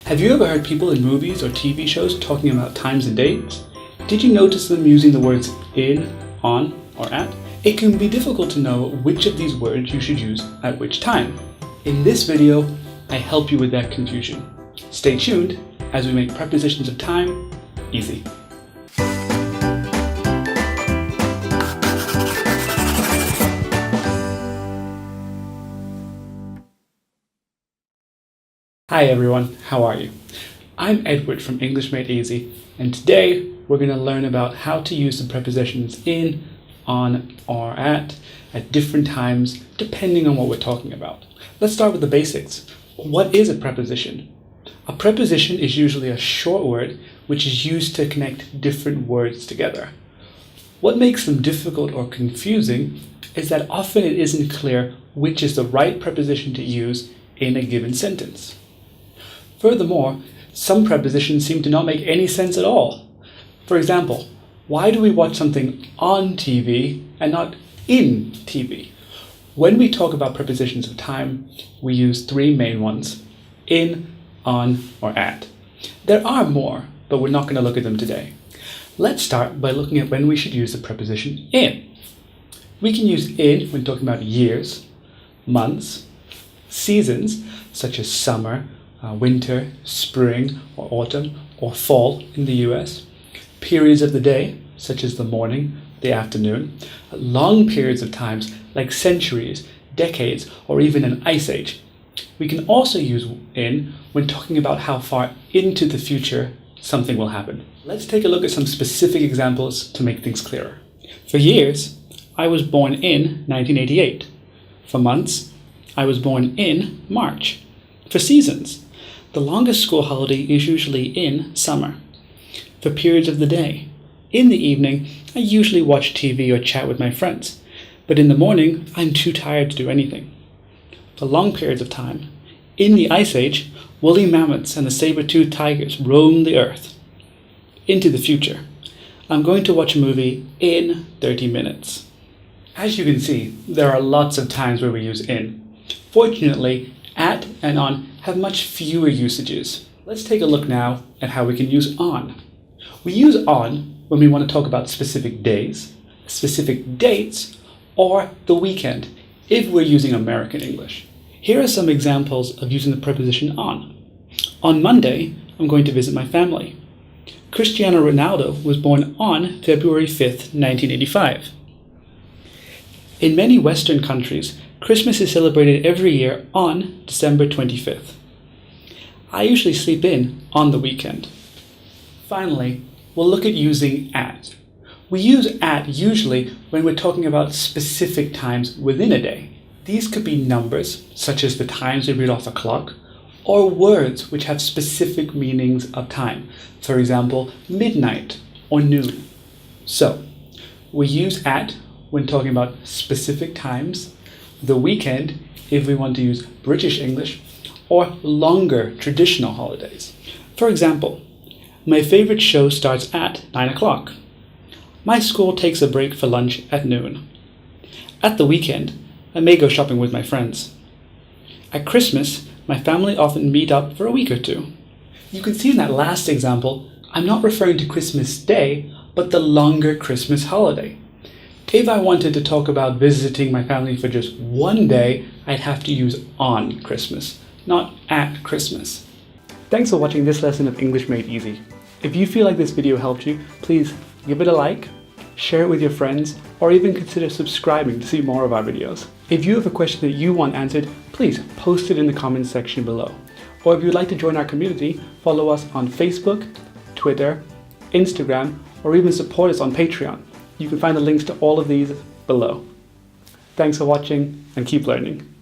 Have you ever heard people in movies or TV shows talking about times and dates? Did you notice them using the words in, on, or at? It can be difficult to know which of these words you should use at which time. In this video, I help you with that confusion. Stay tuned as we make prepositions of time easy. Hi everyone, how are you? I'm Edward from English Made Easy, and today we're going to learn about how to use the prepositions in, on, or at different times depending on what we're talking about. Let's start with the basics. What is a preposition? A preposition is usually a short word which is used to connect different words together. What makes them difficult or confusing is that often it isn't clear which is the right preposition to use in a given sentence. Furthermore, some prepositions seem to not make any sense at all. For example, why do we watch something on TV and not in TV? When we talk about prepositions of time, we use three main ones: in, on, or at. There are more, but we're not going to look at them today. Let's start by looking at when we should use the preposition in. We can use in when talking about years, months, seasons such as summer, winter, spring, or autumn, or fall in the US, periods of the day, such as the morning, the afternoon, long periods of times like centuries, decades, or even an ice age. We can also use in when talking about how far into the future something will happen. Let's take a look at some specific examples to make things clearer. For years, I was born in 1988. For months, I was born in March. For seasons, the longest school holiday is usually in summer. For periods of the day, in the evening, I usually watch TV or chat with my friends, but in the morning, I'm too tired to do anything. For long periods of time, in the Ice Age, woolly mammoths and the saber-toothed tigers roamed the earth. Into the future, I'm going to watch a movie in 30 minutes. As you can see, there are lots of times where we use in. Fortunately, at and on have much fewer usages. Let's take a look now at how we can use on. We use on when we want to talk about specific days, specific dates, or the weekend, if we're using American English. Here are some examples of using the preposition on. On Monday, I'm going to visit my family. Cristiano Ronaldo was born on February 5th, 1985. In many Western countries, Christmas is celebrated every year on December 25th. I usually sleep in on the weekend. Finally, we'll look at using at. We use at usually when we're talking about specific times within a day. These could be numbers, such as the times we read off a clock, or words which have specific meanings of time. For example, midnight or noon. So, we use at when talking about specific times, the weekend if we want to use British English, or longer traditional holidays. For example, my favorite show starts at 9 o'clock. My school takes a break for lunch at noon. At the weekend, I may go shopping with my friends. At Christmas, my family often meet up for a week or two. You can see in that last example, I'm not referring to Christmas Day, but the longer Christmas holiday. If I wanted to talk about visiting my family for just one day, I'd have to use on Christmas, not at Christmas. Thanks for watching this lesson of English Made Easy. If you feel like this video helped you, please give it a like, share it with your friends, or even consider subscribing to see more of our videos. If you have a question that you want answered, please post it in the comments section below. Or if you'd like to join our community, follow us on Facebook, Twitter, Instagram, or even support us on Patreon. You can find the links to all of these below. Thanks for watching and keep learning.